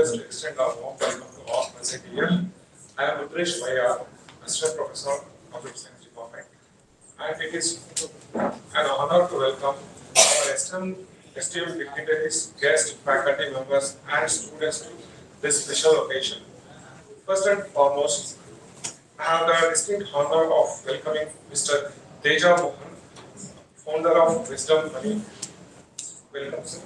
blessed to extend our warm welcome to all present here. I am Udresh Vaya, Assistant Professor, Computer Science Department, and it is an honor to welcome our esteemed dignitaries, guests, faculty members, and students to this special occasion. First and foremost, I have the distinct honor of welcoming Mr. Teja Mohan, founder of Wisdom Money. Welcome, sir.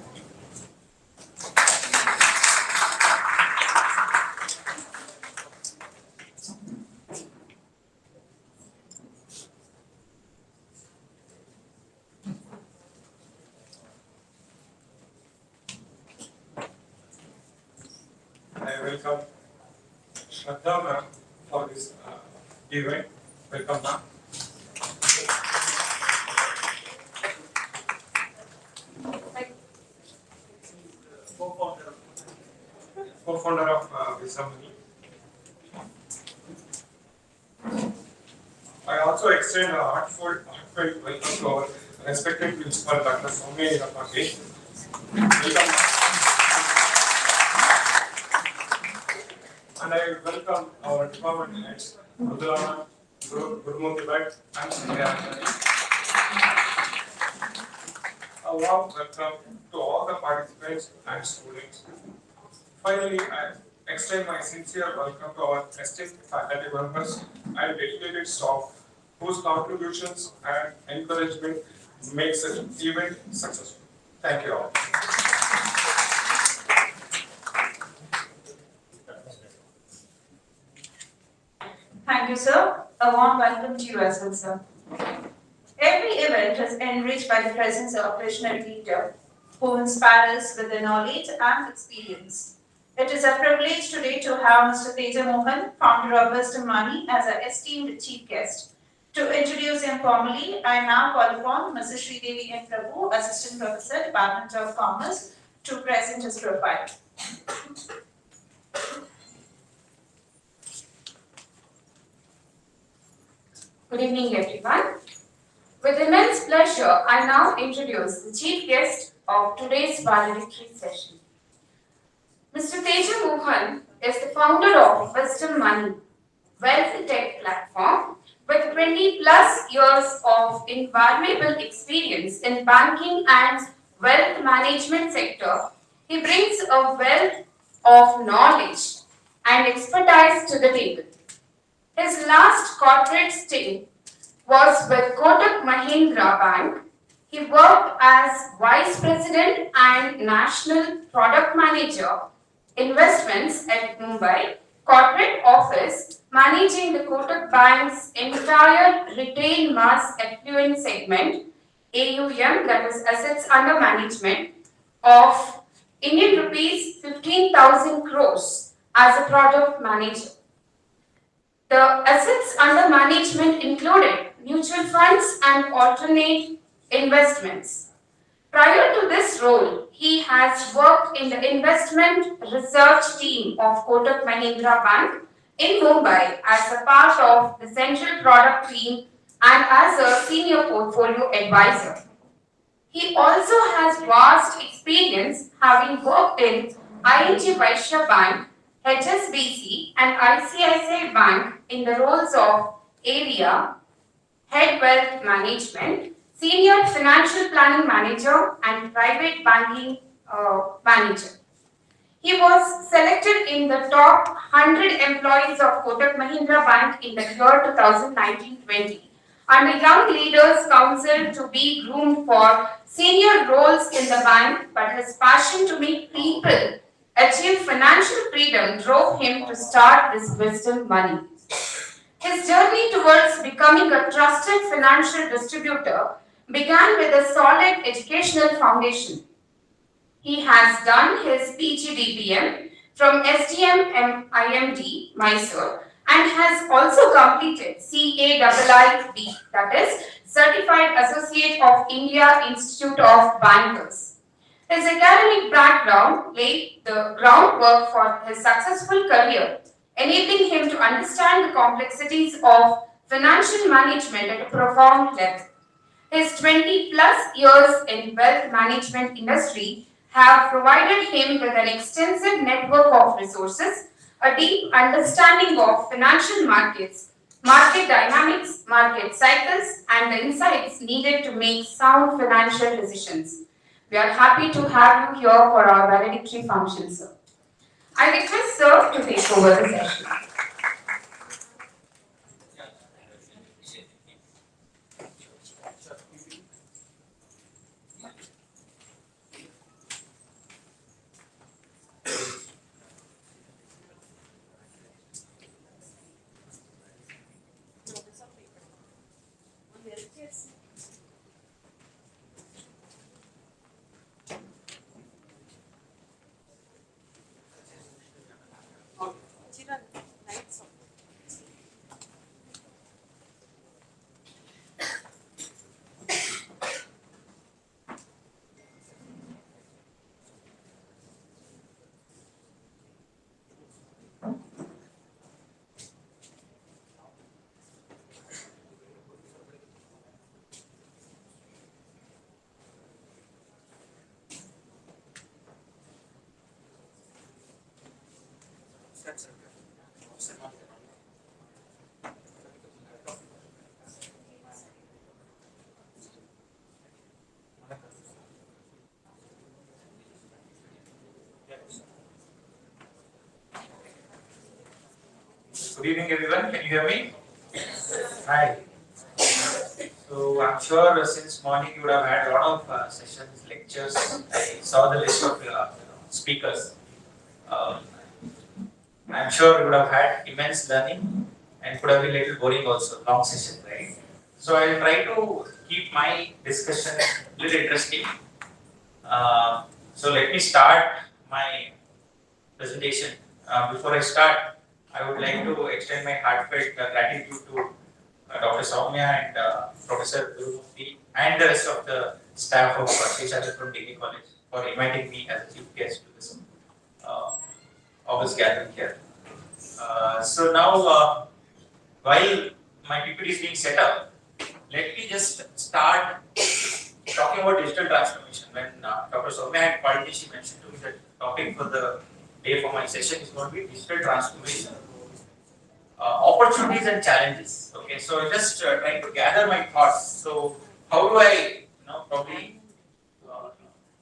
I welcome Shraddha ma'am for this event. Welcome, ma'am. Co-founder of Wisdom Money. I also extend a heartfelt welcome to our respected principal, Dr. Soumya Irapage. Welcome. And I welcome our department heads, Mudulama, Gurumurthy Bhatt, and Sneha. A warm welcome to all the participants and students. Finally, I extend my sincere welcome to our esteemed faculty members and dedicated staff whose contributions and encouragement makes this event successful. Thank you all. Thank you, sir. A warm welcome to you as well, sir. Every event is enriched by the presence of a visionary leader who inspires us with their knowledge and experience. It is a privilege today to have Mr. Teja Mohan, founder of Wisdom Money, as our esteemed chief guest. To introduce him formally, I now call upon Mrs. Sridevi N. Prabhu, Assistant Professor, Department of Commerce, to present his profile. Good evening, everyone. With immense pleasure, I now introduce the chief guest of today's valedictory session. Mr. Teja Mohan is the founder of Wisdom Money, wealth tech platform with 20 plus years of invaluable experience in banking and wealth management sector. He brings a wealth of knowledge and expertise to the table. His last corporate stint was with Kotak Mahindra Bank. He worked as Vice President and National Product Manager, Investments at Mumbai, Corporate Office, managing the Kotak Bank's entire retail mass affluent segment, AUM, that is Assets Under Management, of Indian rupees 15,000 crores as a product manager. The assets under management included mutual funds and alternate investments. Prior to this role, he has worked in the investment research team of Kotak Mahindra Bank in Mumbai as a part of the central product team and as a senior portfolio advisor. He also has vast experience having worked in ING Vaishya Bank, HSBC and ICICI Bank in the roles of area, head wealth management, senior financial planning manager and private banking manager. He was selected in the top 100 employees of Kotak Mahindra Bank in the year 2019-20 and the Young Leaders Council to be groomed for senior roles in the bank, but his passion to make people achieve financial freedom drove him to start this Wisdom Money. His journey towards becoming a trusted financial distributor began with a solid educational foundation. He has done his PGDBM from SDM IMD, Mysore, and has also completed CAIIB, that is Certified Associate of India Institute of Bankers. His academic background laid the groundwork for his successful career, enabling him to understand the complexities of financial management at a profound level. His 20 plus years in wealth management industry have provided him with an extensive network of resources, a deep understanding of financial markets, market dynamics, market cycles, and the insights needed to make sound financial decisions. We are happy to have you here for our valedictory function, sir. I request sir to take over the session. Good evening, everyone. Can you hear me? Hi. So I'm sure since morning you would have had a lot of sessions, lectures. I saw the list of speakers. I'm sure you would have had immense learning and could have been a little boring also, long session, right? So I'll try to keep my discussion a little interesting. So let me start my presentation. Before I start, I would like to extend my heartfelt gratitude to Dr. Soumya and Professor Gurumurthy and the rest of the staff of Sri from Degree College for inviting me as a chief guest to this August gathering here. So now, while my PPT is being set up, let me just start talking about digital transformation. When Dr. Soumya had called me, she mentioned to me that the topic for the day for my session is going to be digital transformation, opportunities and challenges. Okay, so just trying to gather my thoughts. So how do I, probably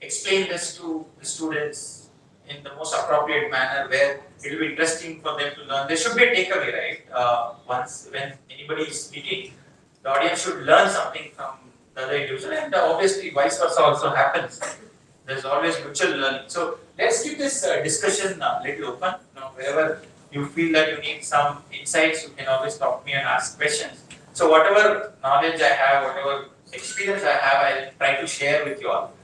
explain this to the students in the most appropriate manner, where it will be interesting for them to learn. There should be a takeaway, right? Once when anybody is speaking, the audience should learn something from the other individual, and obviously vice versa also happens. There's always mutual learning. So let's keep this discussion a little open. Wherever you feel that you need some insights, you can always talk to me and ask questions. So whatever knowledge I have, whatever experience I have, I'll try to share with you all.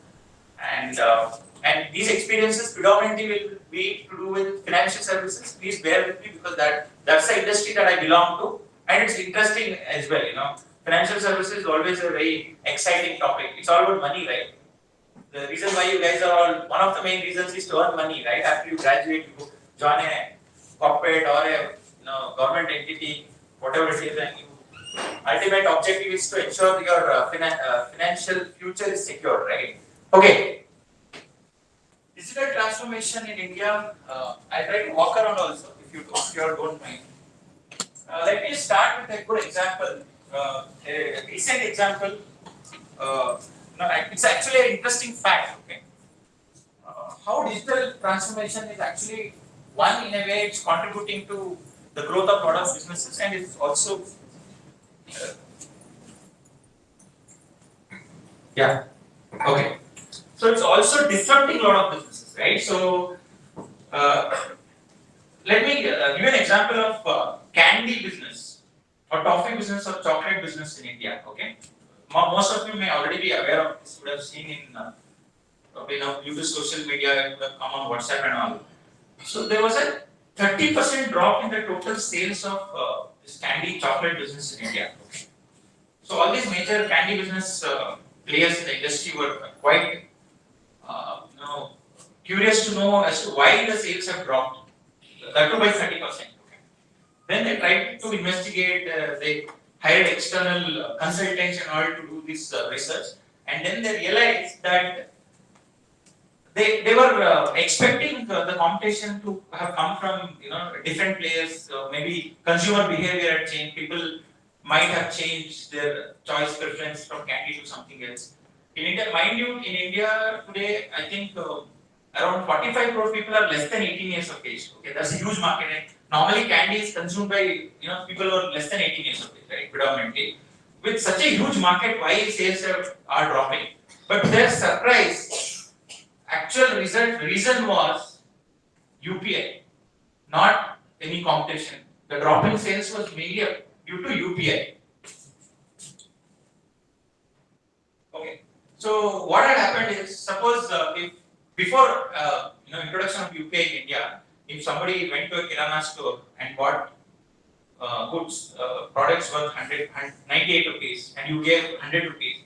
And these experiences predominantly will be to do with financial services. Please bear with me because that's the industry that I belong to, and it's interesting as well. Financial services is always a very exciting topic. It's all about money, right? The reason why you guys are all, one of the main reasons is to earn money, right? After you graduate, you join a corporate or a government entity, whatever it is, and ultimate objective is to ensure your financial future is secure, right? Okay. Digital transformation in India. I try to walk around also, if you all don't mind. Let me start with a good example, a recent example. It's actually an interesting fact. Okay, how digital transformation is actually one, in a way, it's contributing to the growth of a lot of businesses, and it's also okay. So it's also disrupting a lot of businesses, right? So let me give an example of candy business or toffee business or chocolate business in India. Okay, most of you may already be aware of this. You would have seen in due to social media, it would have come on WhatsApp and all. So there was a 30% drop in the total sales of this candy chocolate business in India. Okay. So all these major candy business players in the industry were quite curious to know as to why the sales have dropped, that too by 30%. Okay. Then they tried to investigate, they hired external consultants in order to do this research, and then they realized that they were expecting the competition to have come from different players. Maybe consumer behavior had changed. People might have changed their choice preference from candy to something else. In India, mind you, in India today, I think around 45 crore people are less than 18 years of age. Okay, that's a huge market. And normally, candy is consumed by people who are less than 18 years of age, right? Predominantly. With such a huge market, why sales are dropping? But to their surprise, actual reason was UPI, not any competition. The drop in sales was mainly due to UPI. Okay. So what had happened is, suppose if before introduction of UPI in India, if somebody went to a kirana store and bought goods, products worth 98 rupees, and you gave 100 rupees,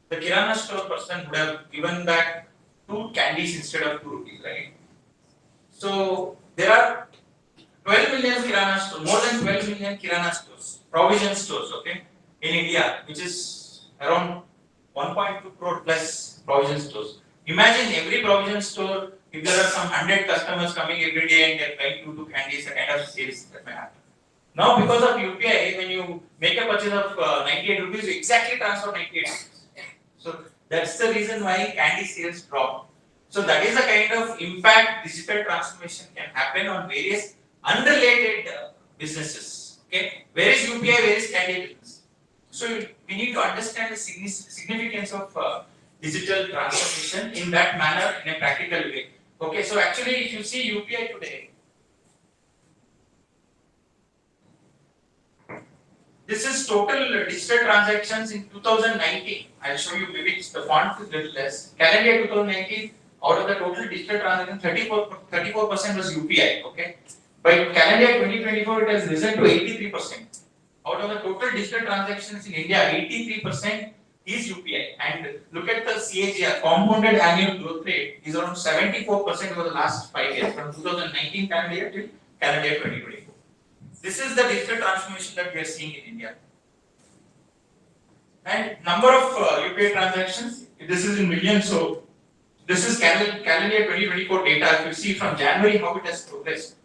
the kirana store person would have given back 2 candies instead of 2 rupees, right? So there are 12 million kirana stores, more than 12 million kirana stores, provision stores, okay, in India, which is around 1.2 crore plus provision stores. Imagine every provision store, if there are some 100 customers coming every day and they're buying 2 candies, the kind of sales that may happen. Now, because of UPI, when you make a purchase of 98 rupees, you exactly transfer 98 rupees. So that's the reason why candy sales drop. So that is the kind of impact digital transformation can happen on various unrelated businesses. Okay, where is UPI? Where is candy business? So we need to understand the significance of digital transformation in that manner, in a practical way. Okay, so actually, if you see UPI today, this is total digital transactions in 2019. I'll show you, maybe the font is little less. Calendar year 2019, out of the total digital transactions, 34% was UPI. Okay, by calendar year 2024, it has risen to 83%. Out of the total digital transactions in India, 83% is UPI. And look at the CAGR, compounded annual growth rate, is around 74% over the last 5 years, from 2019 calendar year till calendar year 2024. This is the digital transformation that we are seeing in India. And number of UPI transactions, this is in millions. So this is calendar year 2024 data. If you see from January how it has progressed,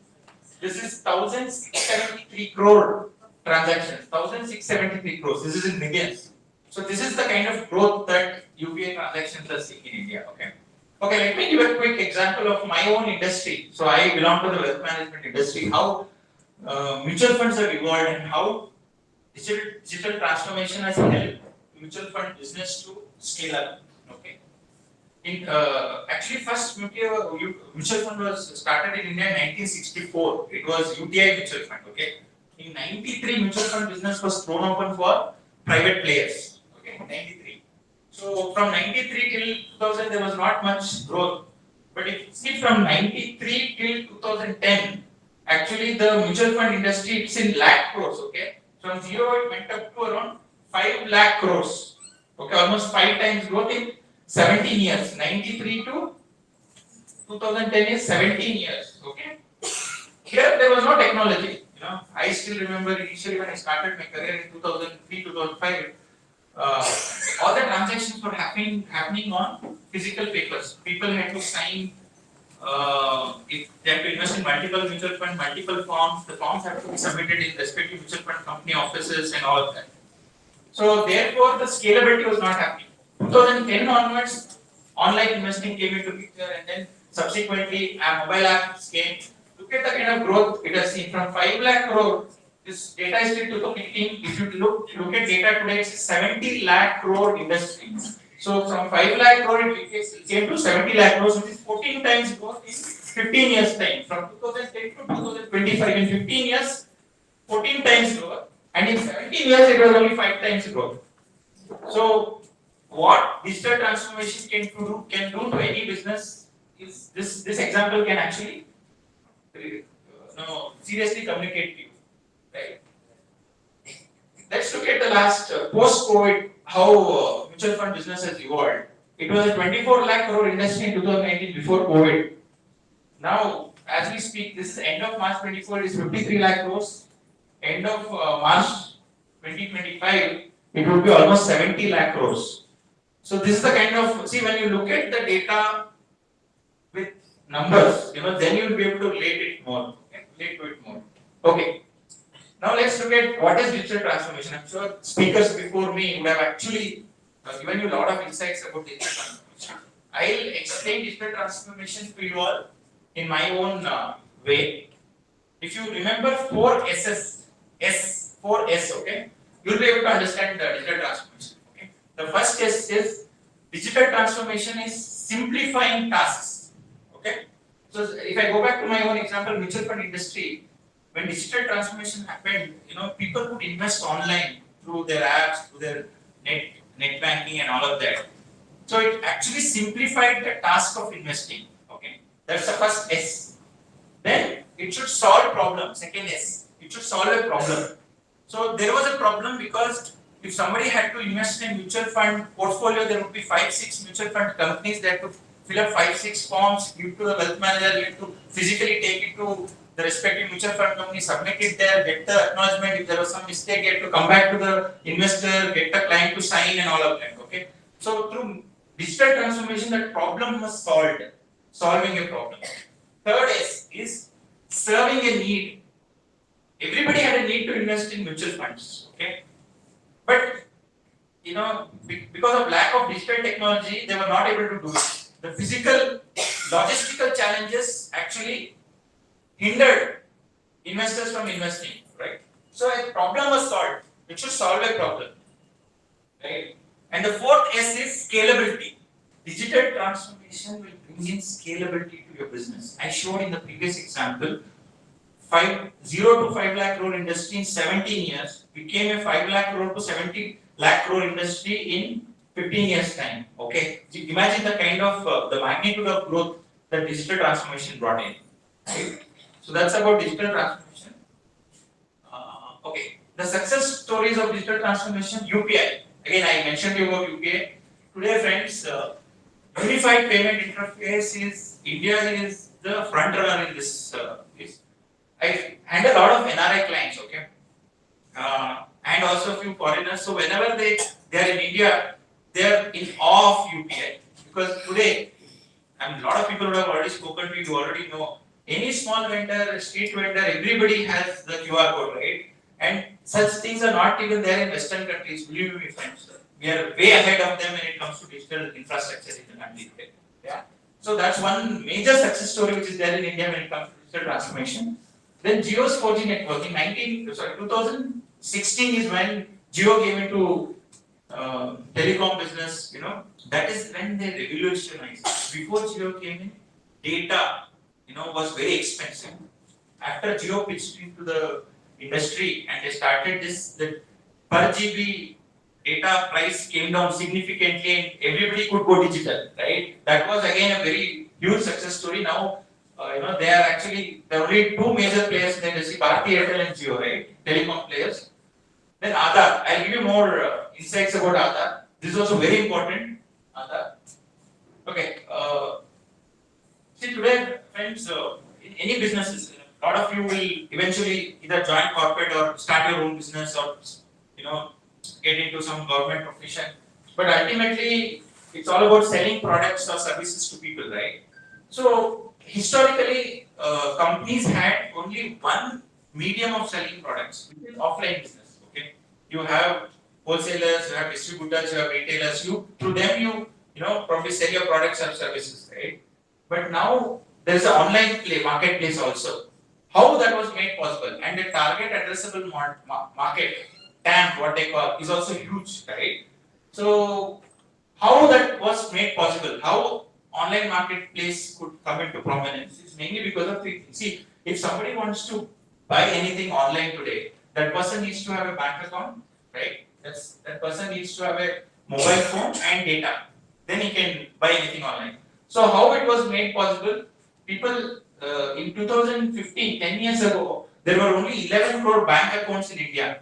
this is 1,673 crore transactions. 1,673 crores. This is in millions. So this is the kind of growth that UPI transactions are seeing in India. Okay. Okay. Let me give a quick example of my own industry. So I belong to the wealth management industry. How mutual funds have evolved and how digital transformation has helped mutual fund business to scale up. Okay. Actually, first mutual fund was started in India in 1964. It was UTI mutual fund. Okay. In 93, mutual fund business was thrown open for private players. Okay, 93. So from 93 till 2000, there was not much growth. But if you see from 93 till 2010, actually the mutual fund industry, it's in lakh crores. Okay, from zero it went up to around 5 lakh crores. Okay, almost 5 times growth in 17 years. 93 to 2010 is 17 years. Okay, here there was no technology. I still remember initially when I started my career in 2003, 2005, all the transactions were happening on physical papers. People had to sign, if they had to invest in multiple mutual funds, multiple forms. The forms have to be submitted in respective mutual fund company offices and all of that. So therefore, the scalability was not happening. 2010 onwards, online investing came into picture, and then subsequently, mobile apps came. Look at the kind of growth it has seen from 5 lakh crore. This data is still 2018. If you look at data today, it's 70 lakh crore industry. So from 5 lakh crore it came to 70 lakh crore, which is 14 times growth in 15 years time. From 2010 to 2025, in 15 years, 14 times growth, and in 17 years it was only 5 times growth. So what digital transformation can do to any business is this example can actually seriously communicate to you, right? Let's look at the last post-COVID, how mutual fund business has evolved. It was a 24 lakh crore industry in 2019 before COVID. Now, as we speak, this is end of March 24, is 53 lakh crores. End of March 2025, it would be almost 70 lakh crores. So this is the kind of, see, when you look at the data with numbers, then you will be able to relate it more. Okay, relate to it more. Okay. Now let's look at what is digital transformation. I'm sure speakers before me would have actually given you a lot of insights about digital transformation. I'll explain digital transformation to you all in my own way. If you remember 4 S's, four S, okay, you'll be able to understand the digital transformation. Okay, the first S is digital transformation is simplifying tasks. Okay, so if I go back to my own example, mutual fund industry, when digital transformation happened, people could invest online through their apps, through their net banking and all of that. So it actually simplified the task of investing. Okay, that's the first S. Then it should solve problems. Second S, it should solve a problem. So there was a problem because if somebody had to invest in a mutual fund portfolio, there would be 5-6 mutual fund companies that would fill up 5-6 forms, give to the wealth manager, you have to physically take it to the respective mutual fund company, submit it there, get the acknowledgement. If there was some mistake, you have to come back to the investor, get the client to sign and all of that. Okay. So through digital transformation, that problem was solved. Solving a problem. Third is serving a need. Everybody had a need to invest in mutual funds. Okay. But because of lack of digital technology, they were not able to do it. The physical, logistical challenges actually hindered investors from investing, right? So a problem was solved. It should solve a problem, right? And the fourth S is scalability. Digital transformation will bring in scalability to your business. I showed in the previous example, 0 to 5 lakh crore industry in 17 years became a 5 lakh crore to 70 lakh crore industry in 15 years time. Okay, imagine the kind of the magnitude of growth that digital transformation brought in. Right? So that's about digital transformation. Okay, the success stories of digital transformation. UPI. Again, I mentioned you about UPI. Today, friends, unified payment interface is India is the front runner in this. I handle a lot of NRI clients, okay, and also a few foreigners. So whenever they are in India, they are in awe of UPI because today, a lot of people who have already spoken to you already know. Any small vendor, street vendor, everybody has the QR code, right? And such things are not even there in Western countries. Believe me, friends, we are way ahead of them when it comes to digital infrastructure in the country. Yeah. So that's one major success story which is there in India when it comes to digital transformation. Then Jio's 4G network in 2016 is when Jio came into telecom business. That is when they revolutionized. Before Jio came in, data was very expensive. After Jio pitched into the industry and they started this, the per GB data price came down significantly and everybody could go digital, right? That was again a very huge success story. Now, there are only two major players in the industry, Bharti Airtel and Jio, right? Telecom players. Then Aadhaar. I'll give you more insights about Aadhaar. This is also very important. Aadhaar. Okay. See today, friends, in any businesses, a lot of you will eventually either join corporate or start your own business or get into some government profession. But ultimately, it's all about selling products or services to people, right? So historically, companies had only one medium of selling products, which is offline business. Okay, you have wholesalers, you have distributors, you have retailers. Through them you probably sell your products or services, right? But now there is an online marketplace also. How that was made possible, and the target addressable market TAM, what they call, is also huge, right? So how that was made possible? How online marketplace could come into prominence? It's mainly because of if somebody wants to buy anything online today, that person needs to have a bank account, right? That person needs to have a mobile phone and data. Then he can buy anything online. So how it was made possible? People in 2015, 10 years ago, there were only 11 crore bank accounts in India.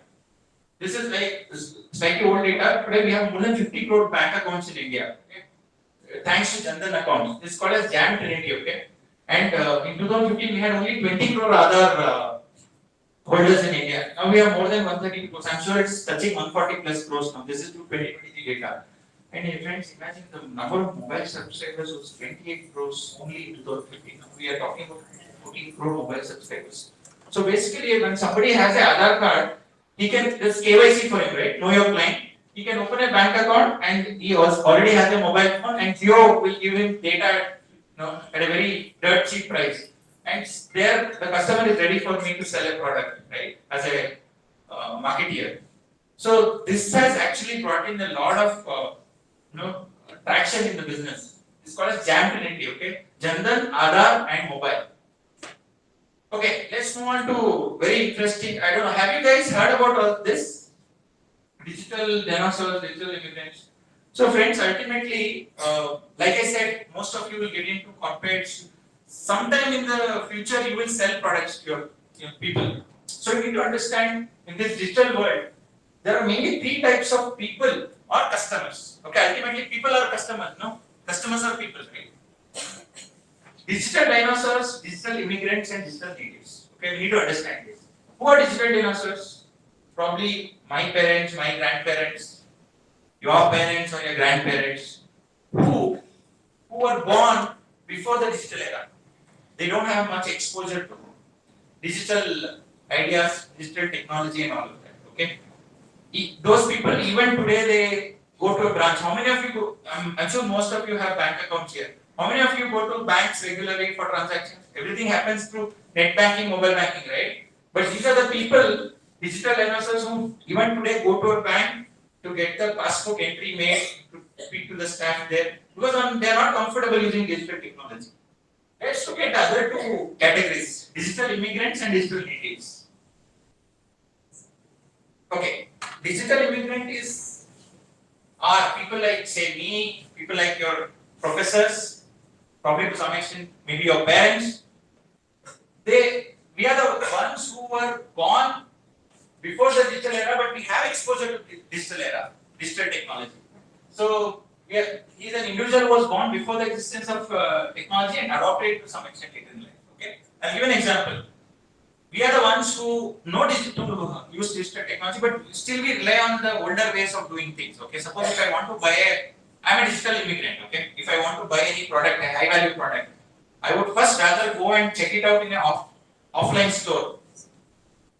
This is like slightly old data. Today we have more than 50 crore bank accounts in India. Okay? Thanks to Jandan accounts. This is called as Jam Trinity. Okay? And in 2015 we had only 20 crore other holders in India. Now we have more than 130 crores. I'm sure it's touching 140 plus crores now. This is 2023 data. And friends, imagine the number of mobile subscribers was 28 crores only in 2015. Now we are talking about 14 crore mobile subscribers. So basically, when somebody has an Aadhaar card, he can, this KYC for him, right? Know your client. He can open a bank account and he already has a mobile phone, and Jio will give him data, at a very dirt cheap price. And there, the customer is ready for me to sell a product, right? As a marketeer. So this has actually brought in a lot of traction in the business. It's called as Jam Trinity, okay? Jandan, Aadhaar, and mobile. Okay, let's move on to very interesting. I don't know, have you guys heard about all this? Digital dinosaurs, digital immigrants. So, friends, ultimately, like I said, most of you will get into corporates. Sometime in the future, you will sell products to your people. So, you need to understand in this digital world, there are mainly three types of people or customers. Okay, ultimately, people are customers, no? Customers are people, right? Digital dinosaurs, digital immigrants, and digital natives. Okay, we need to understand this. Who are digital dinosaurs? Probably my parents, my grandparents, your parents or your grandparents, who were born before the digital era. They don't have much exposure to digital ideas, digital technology, and all of that. Okay, those people even today they go to a branch. How many of you go? I'm sure most of you have bank accounts here. How many of you go to banks regularly for transactions? Everything happens through net banking, mobile banking, right? But these are the people, digital dinosaurs, who even today go to a bank to get the passbook entry made, to speak to the staff there, because they are not comfortable using digital technology. Let's look at the other two categories: digital immigrants and digital natives. Okay, digital immigrant are people like, say, me, people like your professors, probably to some extent, maybe your parents. We are the ones who were born before the digital era, but we have exposure to digital era, digital technology. So he's an individual who was born before the existence of technology and adopted it to some extent later in life. Okay, I'll give an example. We are the ones who know to use digital technology, but still we rely on the older ways of doing things. Okay, suppose if I want to buy I'm a digital immigrant. Okay, if I want to buy any product, a high value product, I would first rather go and check it out in an offline store,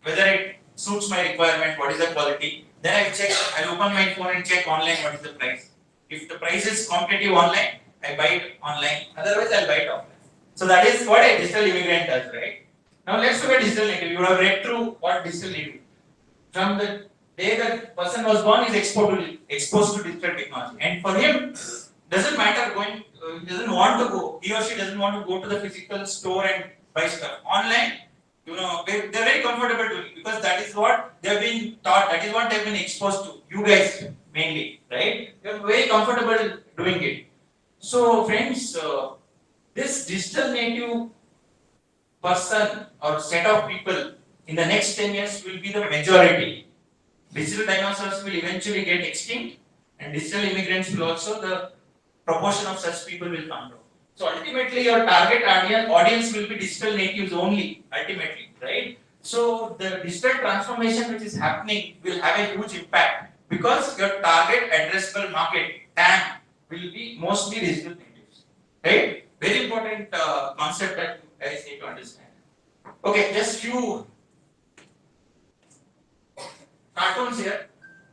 whether it suits my requirement, what is the quality. Then I'll open my phone and check online what is the price. If the price is competitive online, I buy it online. Otherwise, I'll buy it offline. So that is what a digital immigrant does, right? Now let's look at digital native. You would have read through what digital native. From the day the person was born, is exposed to digital technology, and for him, doesn't matter going. He doesn't want to go. He or she doesn't want to go to the physical store and buy stuff online. They're very comfortable doing it because that is what they've been taught. That is what they've been exposed to. You guys mainly, right? You're very comfortable doing it. So, friends, this digital native person or set of people in the next 10 years will be the majority. Digital dinosaurs will eventually get extinct, and digital immigrants will also, the proportion of such people will come down. So ultimately your target audience will be digital natives only, ultimately, right? So the digital transformation which is happening will have a huge impact because your target addressable market, TAM, will be mostly digital natives, right? Very important concept that you guys need to understand. Okay, just few cartoons here.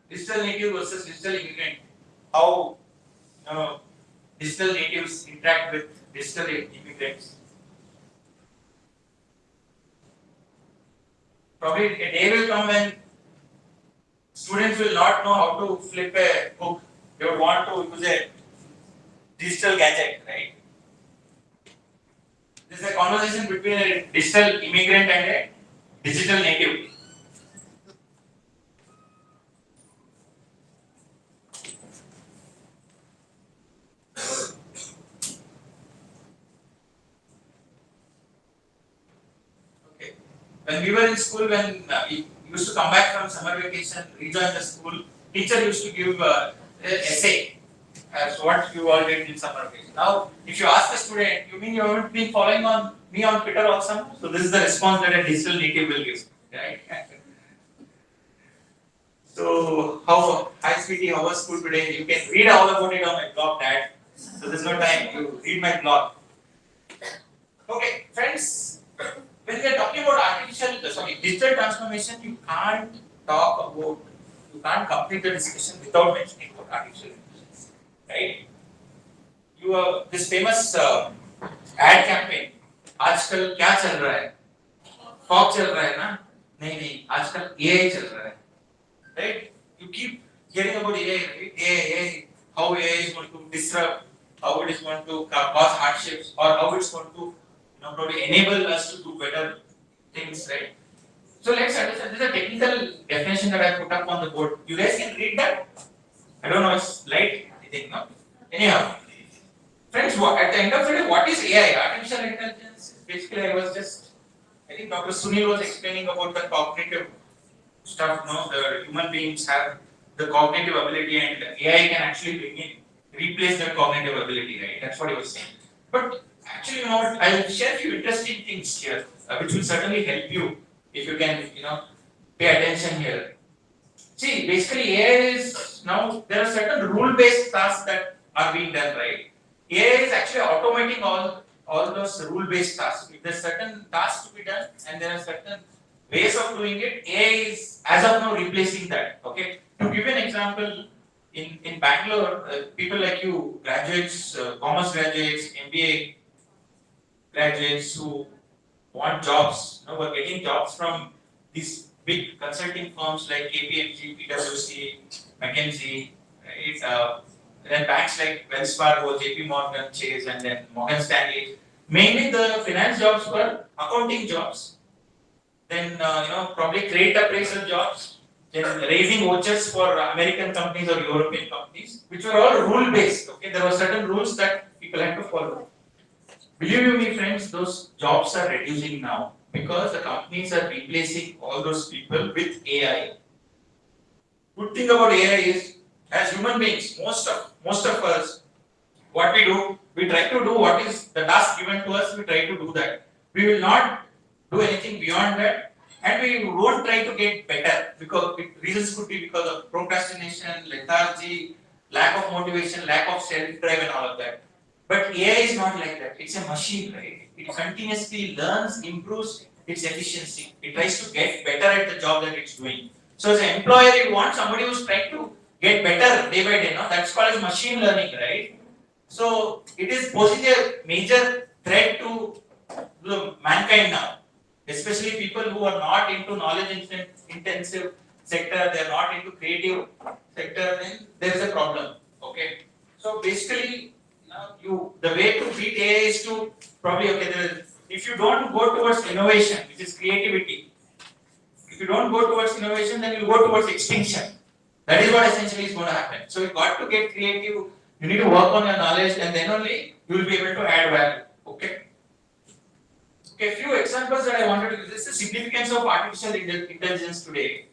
Digital native versus digital immigrant. How digital natives interact with digital immigrants. Probably a day will come when students will not know how to flip a book. They would want to use a digital gadget, right? This is a conversation between a digital immigrant and a digital native. Okay. When we were in school, when we used to come back from summer vacation, rejoin the school, teacher used to give an essay as what you all did in summer vacation. Now, if you ask a student, you mean you haven't been following on me on Twitter or something? So this is the response that a digital native will give, right? So, hi sweetie, how was school today? You can read all about it on my blog, Dad. So there's no time. You read my blog. Okay, friends. When we are talking about digital transformation, you can't complete the discussion without mentioning about artificial intelligence, right? This famous ad campaign, आजकल क्या चल रहा है? Fog चल रहा है ना? नहीं, आजकल AI चल रहा है, right? You keep hearing about AI, right? AI, how AI is going to disrupt, how it is going to cause hardships, or how it's going to, probably enable us to do better things, right? So let's understand. This is a technical definition that I put up on the board. You guys can read that. I don't know. It's light. I think no. Anyhow, friends, at the end of the day, what is AI? Artificial intelligence. Basically, I think Dr. Sunil was explaining about the cognitive stuff. No, the human beings have the cognitive ability, and AI can actually replace their cognitive ability, right? That's what he was saying. But actually, I'll share a few interesting things here, which will certainly help you if you can, pay attention here. See, basically, AI is now there are certain rule-based tasks that are being done, right? AI is actually automating all those rule-based tasks. If there's certain tasks to be done, and there are certain ways of doing it, AI is as of now replacing that. Okay. To give you an example, in Bangalore, people like you, graduates, commerce graduates, MBA graduates who want jobs, we're getting jobs from these big consulting firms like KPMG, PwC, McKinsey, right? Then banks like Wells Fargo, JP Morgan, Chase, and then Morgan Stanley. Mainly the finance jobs were accounting jobs. Then probably credit appraisal jobs. Then raising vouchers for American companies or European companies, which were all rule based. Okay, there were certain rules that people had to follow. Believe you me, friends, those jobs are reducing now because the companies are replacing all those people with AI. Good thing about AI is, as human beings, most of us, what we do, we try to do what is the task given to us. We try to do that. We will not do anything beyond that, and we won't try to get better because reasons could be because of procrastination, lethargy, lack of motivation, lack of self-drive, and all of that. But AI is not like that. It's a machine, right? It continuously learns, improves its efficiency. It tries to get better at the job that it's doing. So as an employer, you want somebody who's trying to get better day by day. No? That's called as machine learning, right? So it is posing a major threat to the mankind now. Especially people who are not into knowledge intensive sector, they are not into creative sector, then there is a problem. Okay. So basically, the way to beat AI is to probably if you don't go towards innovation, which is creativity, if you don't go towards innovation, then you go towards extinction. That is what essentially is going to happen. So you got to get creative. You need to work on your knowledge, and then only you will be able to add value. Okay. Okay, a few examples that I wanted to use. This is the significance of artificial intelligence today.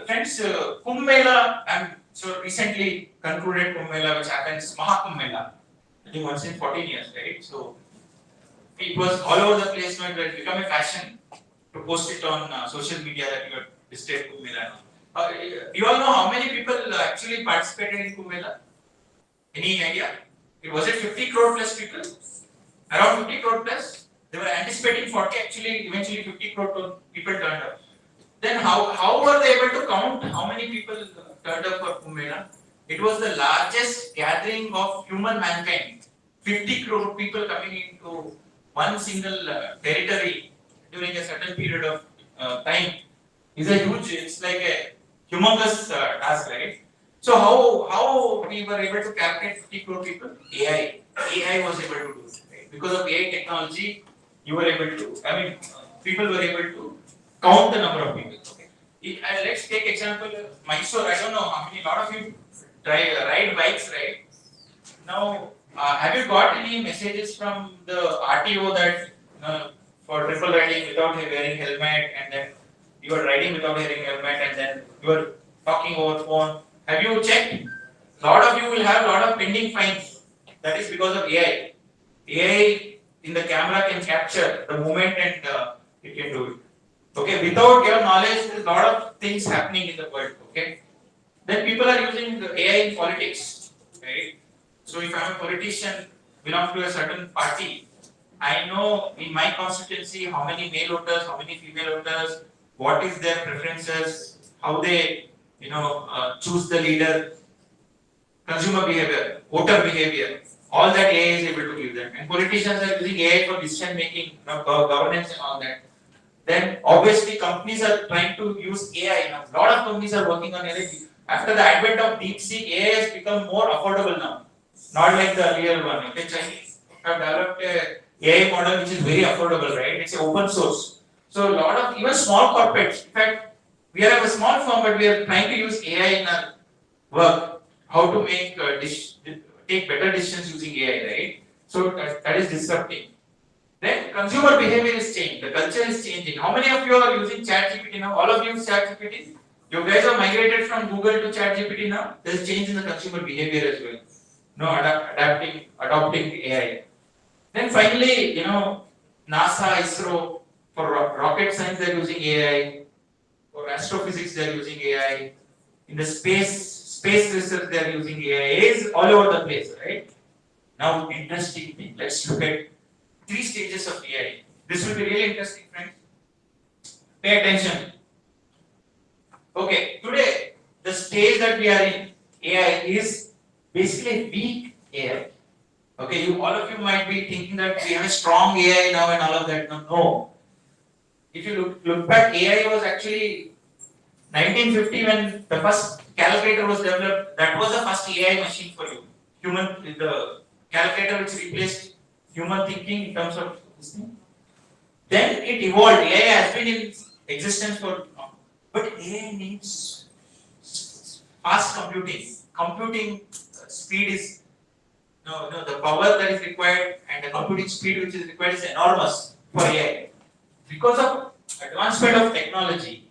Friends, Kumbh Mela, so recently concluded Kumbh Mela, which happens, Mahakumbh Mela, I think once in 14 years, right? So it was all over the place, it had become a fashion to post it on social media that you had visited Kumbh Mela. You all know how many people actually participated in Kumbh Mela? Any idea? Was it 50 crore plus people? Around 50 crore plus? They were anticipating 40, actually, eventually 50 crore people turned up. Then how were they able to count how many people turned up for Kumbh Mela? It was the largest gathering of human mankind. 50 crore people coming into one single territory during a certain period of time is a huge, it's like a humongous task, right? So how we were able to calculate 50 crore people? AI was able to do it. Right? Because of AI technology, you were able to, people were able to count the number of people. Okay. Let's take example Mysore. I don't know how many, lot of you ride bikes, right? Now, have you got any messages from the RTO that for triple riding without wearing helmet, and then you are riding without wearing helmet, and then you are talking over phone? Have you checked? Lot of you will have lot of pending fines. That is because of AI. AI in the camera can capture the moment and it can do it. Okay, without your knowledge, there's a lot of things happening in the world. Okay, then people are using the AI in politics, right? So if I'm a politician, belong to a certain party, I know in my constituency how many male voters, how many female voters, what is their preferences, how they, choose the leader, consumer behavior, voter behavior, all that AI is able to give them. And politicians are using AI for decision making, governance and all that. Then obviously companies are trying to use AI now. A lot of companies are working on AI. After the advent of DeepSeek, AI has become more affordable now. Not like the earlier one. Okay, Chinese have developed a AI model which is very affordable, right? It's open source. So a lot of even small corporates. In fact, we are a small firm, but we are trying to use AI in our work. How to make take better decisions using AI, right? So that is disrupting. Then consumer behavior is changing, the culture is changing. How many of you are using ChatGPT now? All of you use ChatGPT? You guys are migrated from Google to ChatGPT now? There's change in the consumer behavior as well. No, adopting AI. Then finally, NASA, ISRO, for rocket science they're using AI, for astrophysics they're using AI, in the space research they're using AI. AI is all over the place, right? Now, interesting thing, let's look at 3 stages of AI. This will be really interesting, friends. Pay attention. Okay, today the stage that we are in AI is basically weak AI. Okay, all of you might be thinking that we have a strong AI now and all of that. No. If you look back, AI was actually 1950 when the first calculator was developed. That was the first AI machine for you. The calculator which replaced human thinking in terms of this thing. Then it evolved. AI has been in existence for long. But AI needs fast computing. Computing speed is the power that is required and the computing speed which is required is enormous for AI. Because of advancement of technology,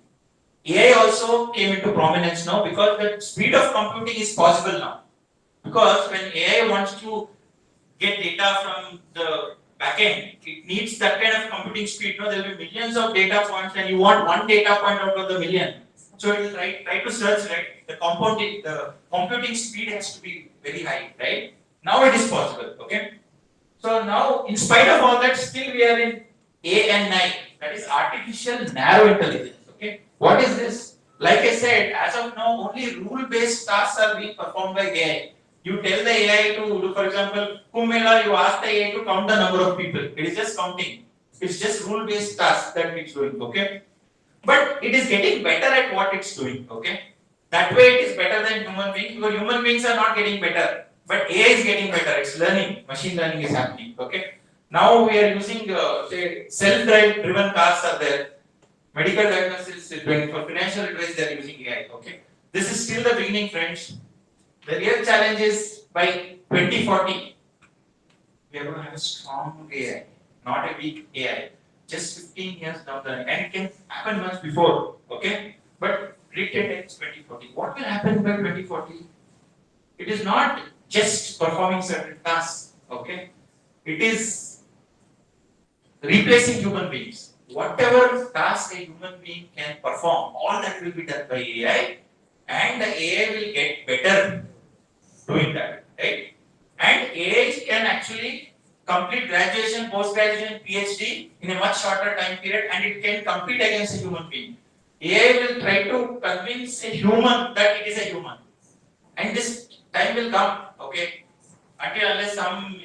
AI also came into prominence now because the speed of computing is possible now. Because when AI wants to get data from the backend, it needs that kind of computing speed. There will be millions of data points and you want one data point out of the million. So it will try to search, right? The computing speed has to be very high, right? Now it is possible, okay? So now, in spite of all that, still we are in ANI, that is artificial narrow intelligence, okay? What is this? Like I said, as of now, only rule-based tasks are being performed by AI. You tell the AI to do, for example, Kumbh Mela, you ask the AI to count the number of people. It is just counting. It's just rule-based tasks that it's doing, okay? But it is getting better at what it's doing, okay? That way it is better than human beings because human beings are not getting better. But AI is getting better, it's learning, machine learning is happening, okay? Now we are using, say, self-driven cars are there, medical diagnosis is doing, for financial advice they are using AI, okay? This is still the beginning, friends. The real challenge is by 2040, we are going to have a strong AI, not a weak AI. Just 15 years down the line, and it can happen much before, okay? But predicted is 2040. What will happen by 2040? It is not just performing certain tasks, okay? It is replacing human beings. Whatever task a human being can perform, all that will be done by AI, and the AI will get better doing that, right? And AI can actually complete graduation, post-graduation, PhD in a much shorter time period, and it can compete against a human being. AI will try to convince a human that it is a human, and this time will come, okay? Unless some,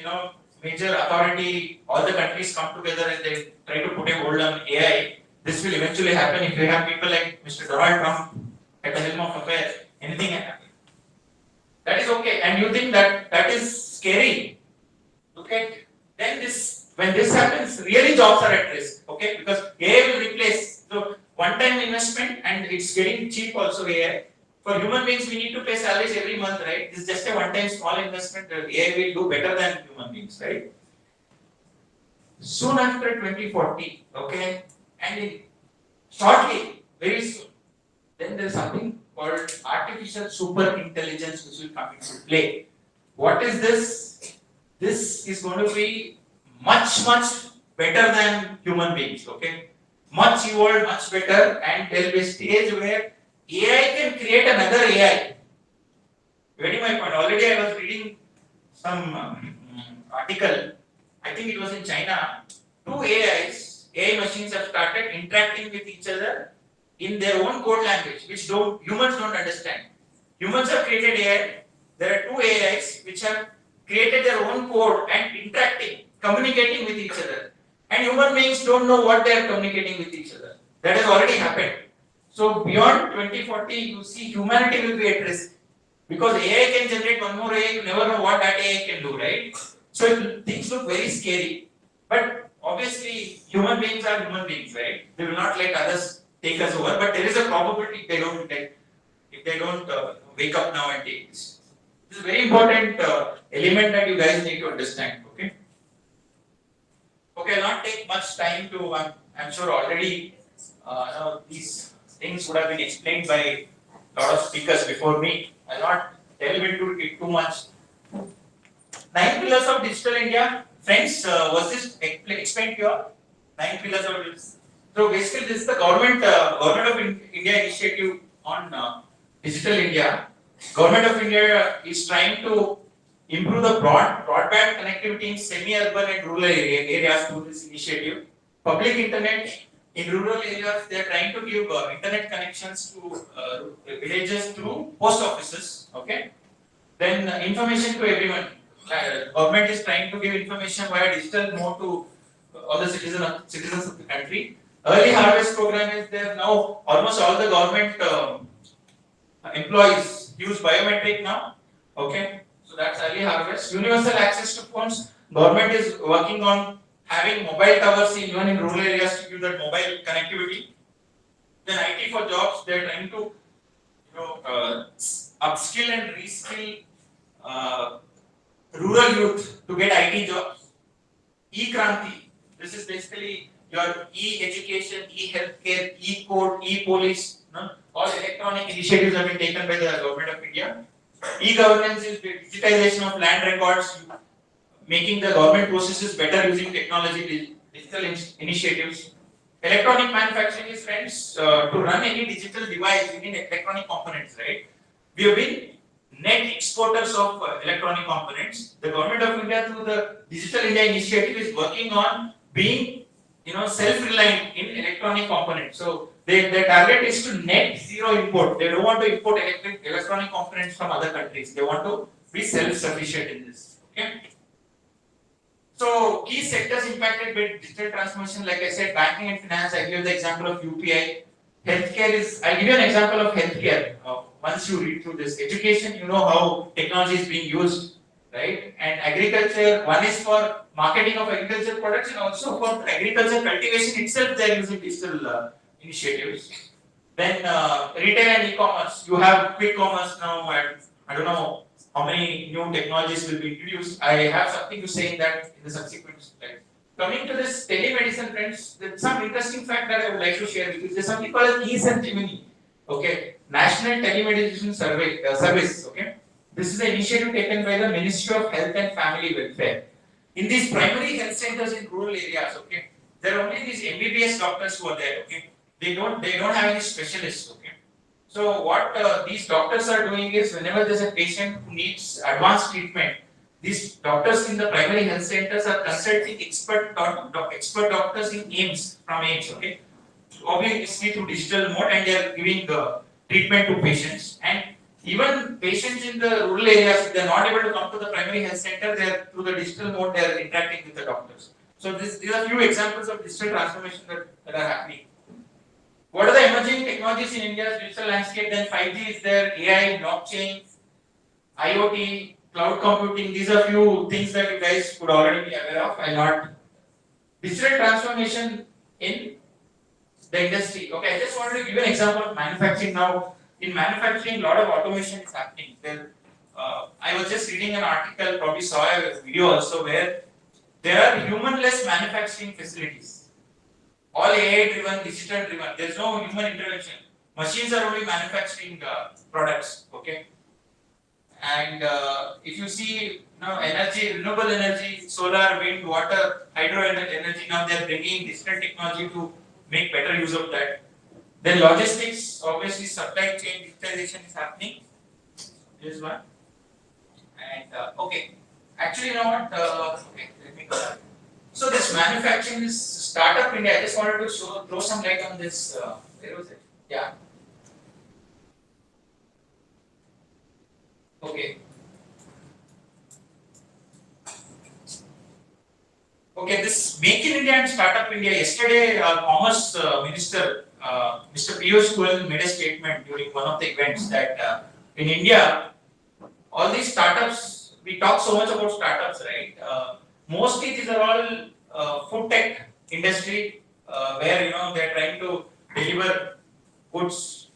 major authority, all the countries come together and they try to put a hold on AI, this will eventually happen if you have people like Mr. Donald Trump at the helm of affairs. Anything can happen. That is okay, and you think that is scary. Look at when this happens, really jobs are at risk, okay? Because AI will replace one-time investment and it's getting cheap also AI. For human beings, we need to pay salaries every month, right? This is just a one-time small investment. AI will do better than human beings, right? Soon after 2040, okay, and shortly, very soon, then there is something called artificial super intelligence which will come into play. What is this? This is going to be much better than human beings, okay? much evolved, much better, and there will be a stage where AI can create another AI. Getting my point? Already I was reading some article, I think it was in China, two AI machines have started interacting with each other in their own code language, which humans don't understand. Humans have created AI. There are two AIs which have created their own code and interacting, communicating with each other. And human beings don't know what they are communicating with each other. That has already happened. So beyond 2040, you see humanity will be at risk. Because AI can generate one more AI, you never know what that AI can do, right? So things look very scary. But obviously, human beings are human beings, right? They will not let others take us over. But there is a probability if they don't wake up now and take this. This is a very important element that you guys need to understand. Okay. Okay, I'll not take much time to. I'm sure already these things would have been explained by a lot of speakers before me. I'll not delve into it too much. 9 pillars of digital India. Friends, was this explained to you all? 9 pillars of digital. So basically, this is the government of India initiative on digital India. Government of India is trying to improve the broadband connectivity in semi-urban and rural areas through this initiative. Public internet in rural areas, they are trying to give internet connections to villages through post offices. Okay. Then information to everyone. Government is trying to give information via digital mode to all the citizens of the country. Early harvest program is there now. Almost all the government employees use biometric now. Okay, so that's early harvest. Universal access to phones. Government is working on having mobile towers even in rural areas to give that mobile connectivity. Then IT for jobs. They are trying to upskill and reskill rural youth to get IT jobs. E-Kranti. This is basically your e-education, e-healthcare, e-code, e-police. All electronic initiatives have been taken by the government of India. E-governance is the digitization of land records, making the government processes better using technology, digital initiatives. Electronic manufacturing is, friends, to run any digital device, you need electronic components, right? We have been net exporters of electronic components. The government of India, through the Digital India initiative, is working on being self-reliant in electronic components. So their target is to net zero import. They don't want to import electronic components from other countries. They want to be self-sufficient in this. Okay. So key sectors impacted by digital transformation, like I said, banking and finance. I give the example of UPI. Healthcare is. I'll give you an example of healthcare. Once you read through this, education, you know how technology is being used, right? And agriculture, one is for marketing of agricultural products, and also for agriculture cultivation itself, they are using digital initiatives. Then retail and e-commerce, you have quick commerce now, and I don't know how many new technologies will be introduced. I have something to say in that in the subsequent slide. Coming to this telemedicine, friends, there's some interesting fact that I would like to share with you. There's something called as ESAN Gemini. Okay, National Telemedicine Service. Okay, this is an initiative taken by the Ministry of Health and Family Welfare. In these primary health centers in rural areas, okay, there are only these MBBS doctors who are there. Okay, they don't have any specialists. Okay, so what these doctors are doing is, whenever there's a patient who needs advanced treatment, these doctors in the primary health centers are consulting expert doctors in AIMS from AIMS. Okay. Obviously through digital mode, and they are giving treatment to patients. And even patients in the rural areas, if they are not able to come to the primary health center, they are through the digital mode, they are interacting with the doctors. So these are few examples of digital transformation that are happening. What are the emerging technologies in India's digital landscape? Then 5G is there, AI, blockchain, IoT, cloud computing. These are few things that you guys could already be aware of. I'll not. Digital transformation in the industry. Okay, I just wanted to give an example of manufacturing now. In manufacturing, a lot of automation is happening. I was just reading an article, probably saw a video also, where there are humanless manufacturing facilities. All AI driven, digital driven. There's no human intervention. Machines are only manufacturing products. Okay. And if you see now, energy, renewable energy, solar, wind, water, hydro energy, now they are bringing digital technology to make better use of that. Then logistics, obviously supply chain digitalization is happening. This one. And okay, actually you know what? Okay, let me go back. So this manufacturing is startup India. I just wanted to throw some light on this. Where was it? Yeah. Okay. Okay, this Make in India and Startup India. Yesterday, Commerce Minister Mr. Piyush Goyal made a statement during one of the events that in India, all these startups, we talk so much about startups, right? Mostly these are all food tech industry where you know they're trying to deliver goods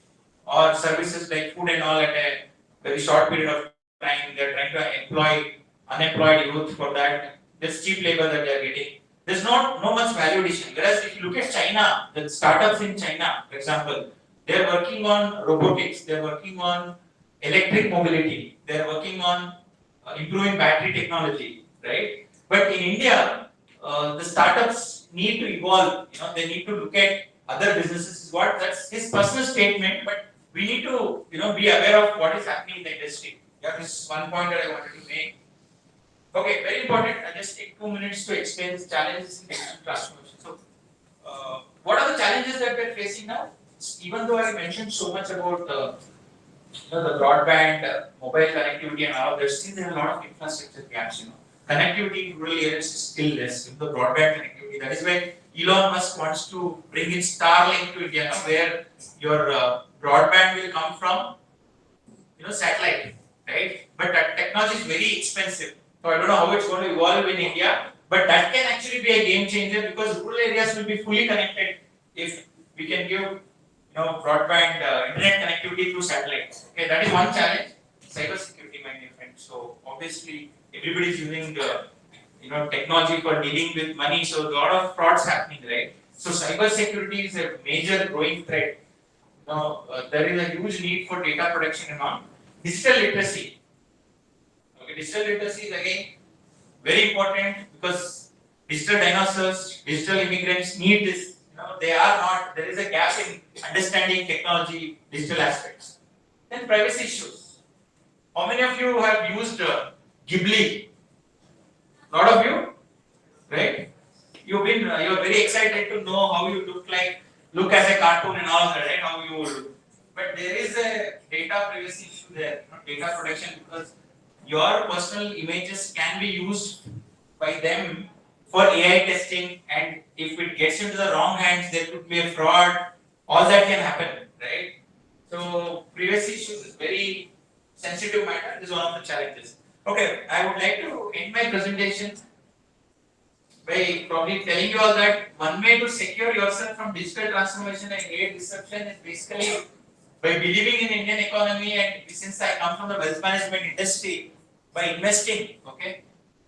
or services like food and all at a very short period of time. They're trying to employ unemployed youth for that. This cheap labor that they are getting. There's not no much value addition. Whereas if you look at China, the startups in China, for example, they're working on robotics, they're working on electric mobility, they're working on improving battery technology, right? But in India, the startups need to evolve. You know, they need to look at other businesses. That's his personal statement, but we need to be aware of what is happening in the industry. Yeah, this is one point that I wanted to make. Okay, very important. I'll just take 2 minutes to explain the challenges in digital transformation. So, what are the challenges that we're facing now? Even though I mentioned so much about the broadband, mobile connectivity, and all, there's still a lot of infrastructure gaps. Connectivity in rural areas is still less. The broadband connectivity. That is why Elon Musk wants to bring in Starlink to India, where your broadband will come from, satellite, right? But that technology is very expensive. So I don't know how it's going to evolve in India, but that can actually be a game changer because rural areas will be fully connected if we can give broadband internet connectivity through satellite. Okay, that is one challenge. Cyber security, my dear friend. So obviously everybody is using technology for dealing with money. So a lot of frauds happening, right? So cyber security is a major growing threat. There is a huge need for data protection and all. Digital literacy. Okay, digital literacy is again very important because digital dinosaurs, digital immigrants need this. They are not. There is a gap in understanding technology, digital aspects. Then privacy issues. How many of you have used Ghibli? A lot of you, right? You're very excited to know how you look as a cartoon and all that, right? How you look. But there is a data privacy issue there, data protection, because your personal images can be used by them for AI testing, and if it gets into the wrong hands, there could be a fraud. All that can happen, right? So privacy issues is very sensitive matter. This is one of the challenges. Okay, I would like to end my presentation by probably telling you all that one way to secure yourself from digital transformation and AI disruption is basically by believing in Indian economy, and since I come from the wealth management industry, by investing. Okay,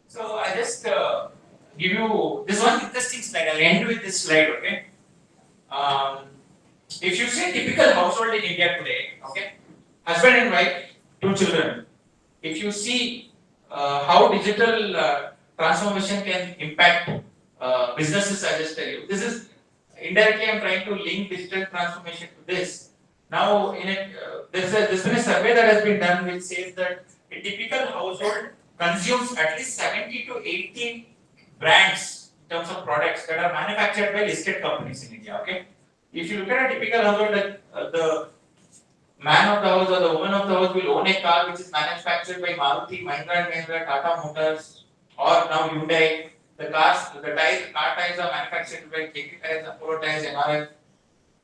so I just give you this one interesting slide. I'll end with this slide. Okay, if you say typical household in India today, okay, husband and wife, 2 children. If you see how digital transformation can impact businesses, I just tell you. This is indirectly I'm trying to link digital transformation to this. Now, in it, there's been a survey that has been done which says that a typical household consumes at least 70 to 80 brands in terms of products that are manufactured by listed companies in India. Okay, if you look at a typical household, the man of the house or the woman of the house will own a car which is manufactured by Maruti, Mahindra and Mahindra, Tata Motors, or now Hyundai. The car tires are manufactured by KK Tires, Apollo Tires, MRF,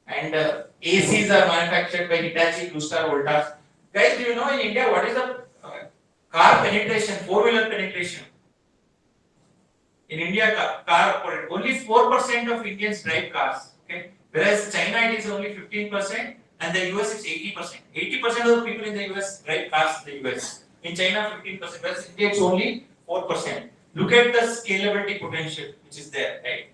and ACs are manufactured by Hitachi, Blue Star, Voltas. Guys, do you know in India what is the car penetration, 4-wheeler penetration? In India, only 4% of Indians drive cars. Okay, whereas China it is only 15%, and the US is 80%. 80% of the people in the US drive cars in the US. In China, 15%. Whereas in India, it's only 4%. Look at the scalability potential which is there, right?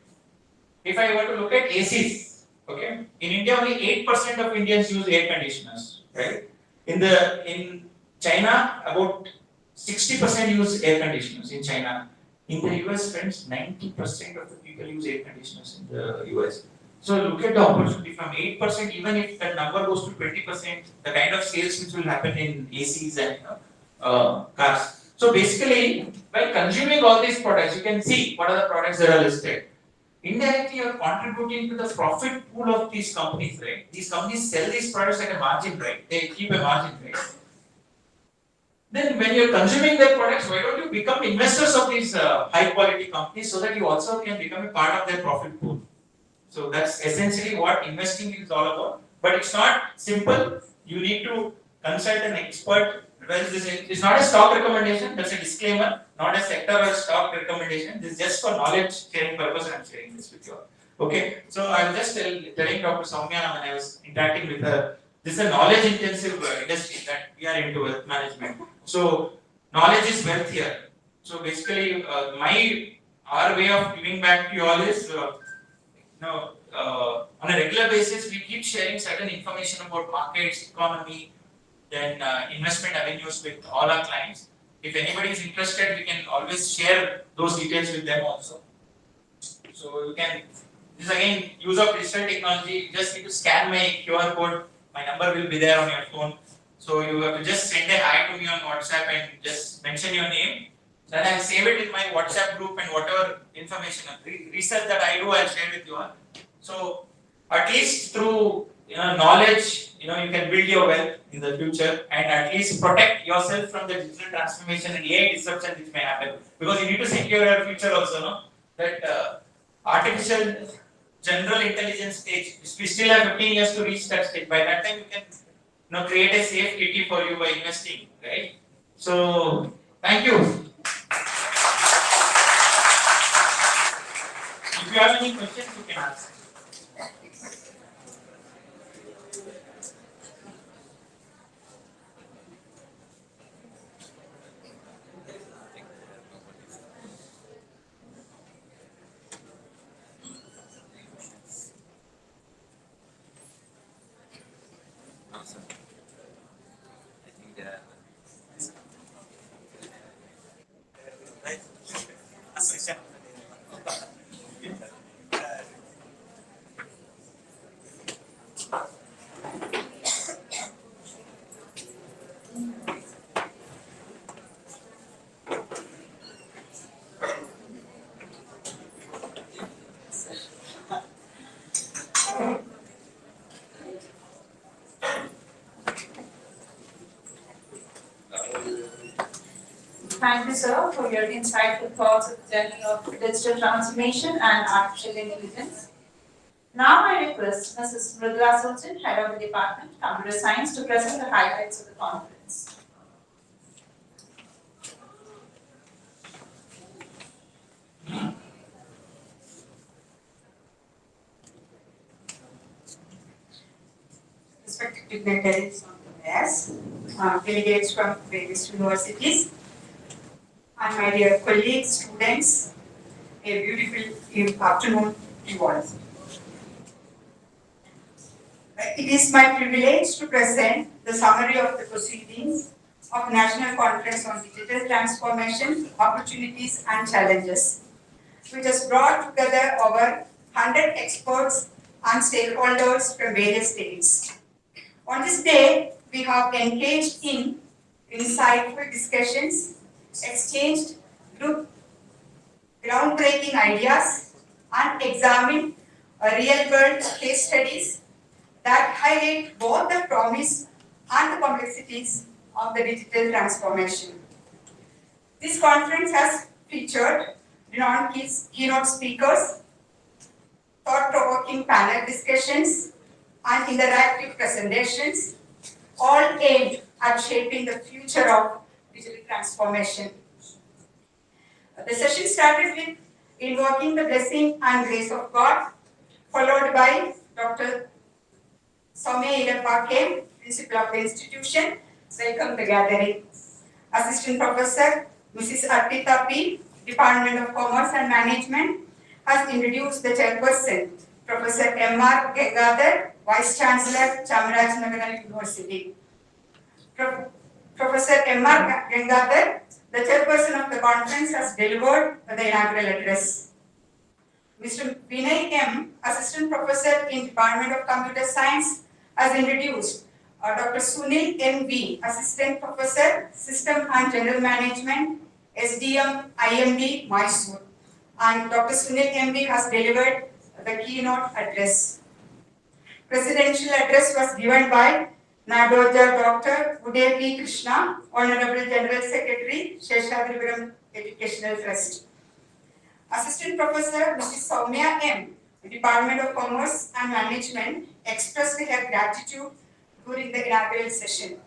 If I were to look at ACs, okay, in India only 8% of Indians use air conditioners, right? In China, about 60% use air conditioners in China. In the US, friends, 90% of the people use air conditioners in the US. So look at the opportunity from 8%, even if that number goes to 20%, the kind of sales which will happen in ACs and cars. So basically, by consuming all these products, you can see what are the products that are listed. Indirectly, you are contributing to the profit pool of these companies, right? These companies sell these products at a margin, right? They keep a margin, right? Then when you're consuming their products, why don't you become investors of these high quality companies so that you also can become a part of their profit pool? So that's essentially what investing is all about. But it's not simple. You need to consult an expert. Well, it's not a stock recommendation. That's a disclaimer. Not a sector or stock recommendation. This is just for knowledge sharing purpose. I'm sharing this with you all. Okay. So I was just telling Dr. Soumya when I was interacting with her. This is a knowledge intensive industry that we are into, wealth management. So knowledge is wealth here. So basically, our way of giving back to you all is. On a regular basis, we keep sharing certain information about markets, economy, then investment avenues with all our clients. If anybody is interested, we can always share those details with them also. So you can, this is again use of digital technology. You just need to scan my QR code. My number will be there on your phone. So you have to just send a hi to me on WhatsApp and just mention your name. Then I'll save it in my WhatsApp group and whatever information, research that I do, I'll share with you all. So at least through knowledge, you can build your wealth in the future and at least protect yourself from the digital transformation and AI disruption which may happen. Because you need to secure your future also, no? That artificial general intelligence stage, we still have 15 years to reach that stage. By that time, you can create a safe kitty for you by investing, right? So thank you. If you have any questions, you can ask. Thank you, sir, for your insightful thoughts of the journey of digital transformation and artificial intelligence. Now I request Mrs. Mridula Sultan, Head of the Department, Computer Science, to present the highlights of the conference. Respected dignitaries on the dais, delegates from various universities, and my dear colleagues, students, a beautiful afternoon to you all. It is my privilege to present the summary of the proceedings of National Conference on Digital Transformation, Opportunities and Challenges, which has brought together over 100 experts and stakeholders from various states. On this day, we have engaged in insightful discussions, exchanged groundbreaking ideas, and examined real-world case studies that highlight both the promise and the complexities of the digital transformation. This conference has featured renowned keynote speakers, thought-provoking panel discussions, and interactive presentations, all aimed at shaping the future of digital transformation. The session started with invoking the blessing and grace of God, followed by Dr. Soumya Irapake, Principal of the institution, welcome the gathering. Assistant Professor Mrs. Arpita P, Department of Commerce and Management, has introduced the chairperson, Professor M.R. Gangadhar, Vice Chancellor, Chamarajanagar University. Professor M.R. Gangadhar, the chairperson of the conference, has delivered the inaugural address. Mr. Vinay M., Assistant Professor in Department of Computer Science, has introduced Dr. Sunil M.V., Assistant Professor, System and General Management, SDM, IMD, Mysore. And Dr. Sunil M.V. has delivered the keynote address. Presidential address was given by Nadoja Dr. Uday P. Krishna, Honorable General Secretary, Sheshadripuram Educational Trust. Assistant Professor Mrs. Soumya M., Department of Commerce and Management, expressed her gratitude during the inaugural session.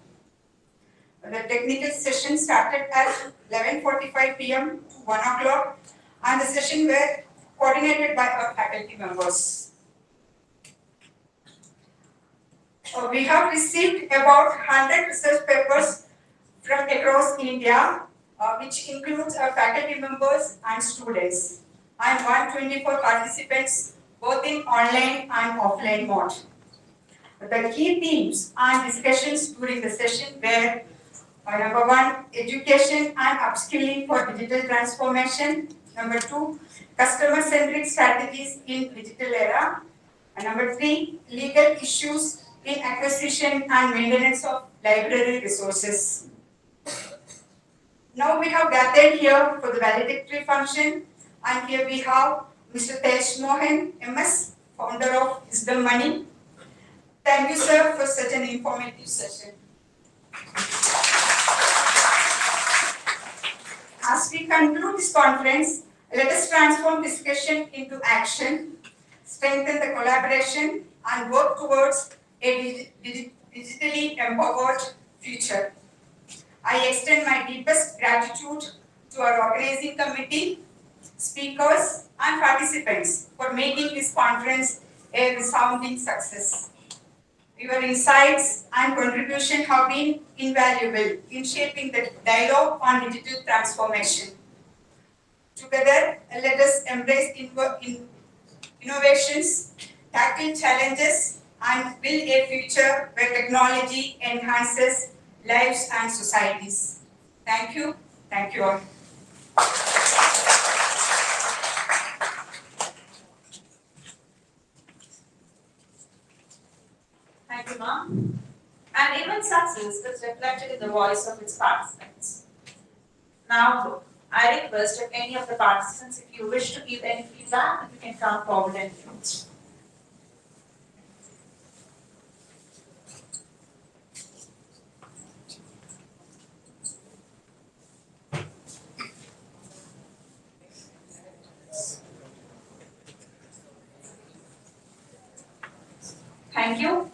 The technical session started at 11:45 p.m. to 1 o'clock, and the session were coordinated by our faculty members. We have received about 100 research papers from across India, which includes our faculty members and students, and 124 participants both in online and offline mode. The key themes and discussions during the session were number 1, education and upskilling for digital transformation. Number 2, customer-centric strategies in digital era. And number 3, legal issues in acquisition and maintenance of library resources. Now we have gathered here for the valedictory function, and here we have Mr. Tej Mohan, MS, founder of Wisdom Money. Thank you, sir, for such an informative session. As we conclude this conference, let us transform discussion into action, strengthen the collaboration, and work towards a digitally empowered future. I extend my deepest gratitude to our organizing committee, speakers, and participants for making this conference a resounding success. Your insights and contribution have been invaluable in shaping the dialogue on digital transformation. Together, let us embrace innovations, tackle challenges, and build a future where technology enhances lives and societies. Thank you. Thank you all. Thank you, ma'am. And even success is reflected in the voice of its participants. Now, I request if any of the participants, if you wish to give any feedback, you can come forward and give it. Thank you.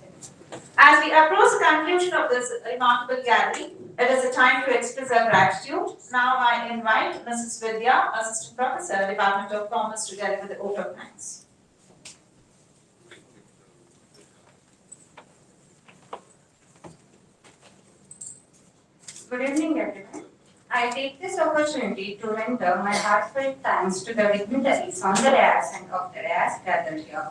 As we approach the conclusion of this remarkable gathering, it is a time to express our gratitude. Now I invite Mrs. Vidya, Assistant Professor, Department of Commerce, to deliver the vote of thanks. Good evening, everyone. I take this opportunity to render my heartfelt thanks to the dignitaries on the dais and off the dais gathered here.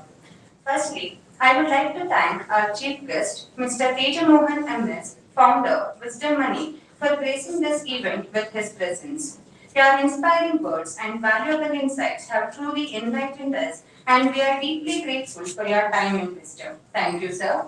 Firstly, I would like to thank our chief guest, Mr. Teja Mohan MS, founder, Wisdom Money, for gracing this event with his presence. Your inspiring words and valuable insights have truly enlightened us, and we are deeply grateful for your time and wisdom. Thank you, sir.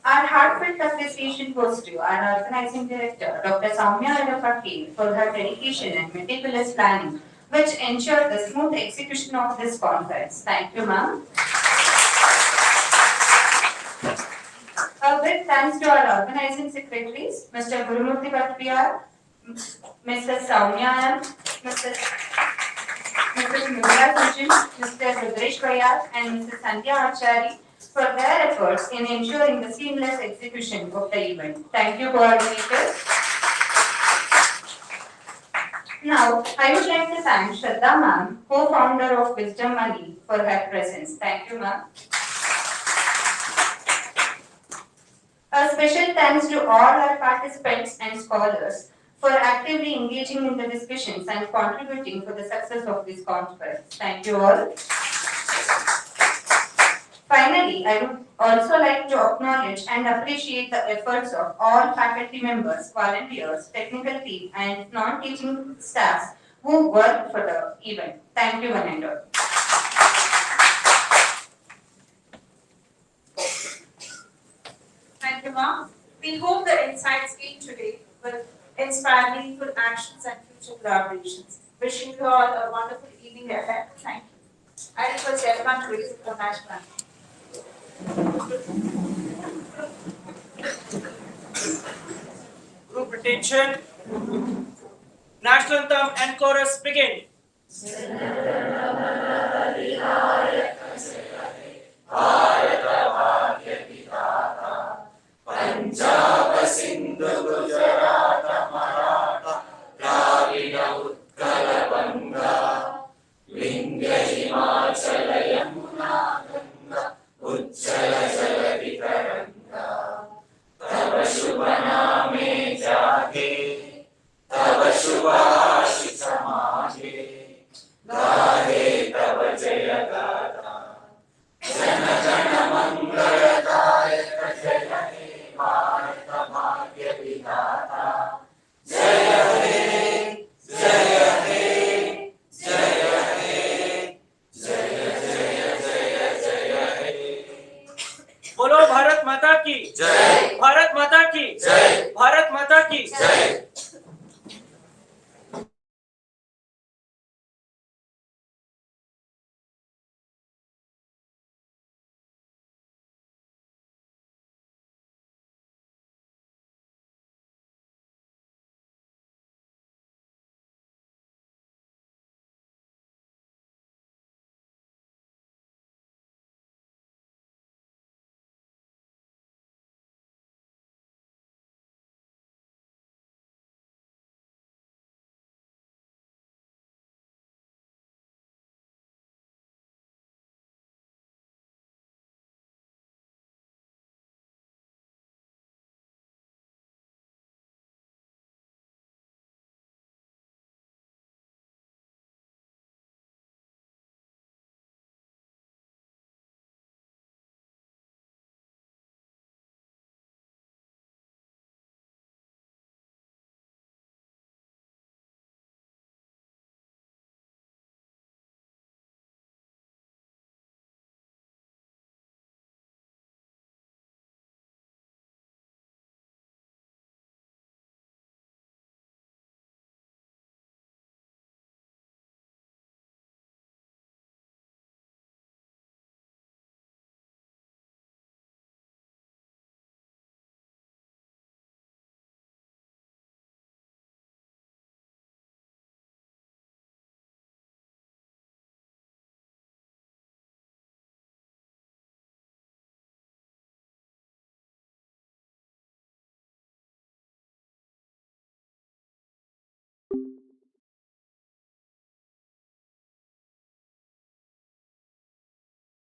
Our heartfelt appreciation goes to our organizing director, Dr. Soumya Fakir, for her dedication and meticulous planning which ensure the smooth execution of this conference. Thank you, ma'am. A big thanks to our organizing secretaries, Mr. Gurumurthy Bhattiyar, Mrs. Soumya M, Mrs. Mudra Sachin, Mr. Rudresh Bayar, and Mrs. Sandhya Achari for their efforts in ensuring the seamless execution of the event. Thank you, coordinators. Now, I would like to thank Shraddha ma'am, co-founder of Wisdom Money, for her presence. Thank you, ma'am. A special thanks to all our participants and scholars for actively engaging in the discussions and contributing for the success of this conference. Thank you all. Finally, I would also like to acknowledge and appreciate the efforts of all faculty members, volunteers, technical team, and non-teaching staffs who worked for the event. Thank you, one and all. Thank you, ma'am. We hope the insights gained today will inspire meaningful actions and future collaborations. Wishing you all a wonderful evening ahead. Thank you. I request everyone to raise the national anthem. Group attention. National anthem and chorus begin. Punjab, Sindh, Gujarat, Maratha, Dravida,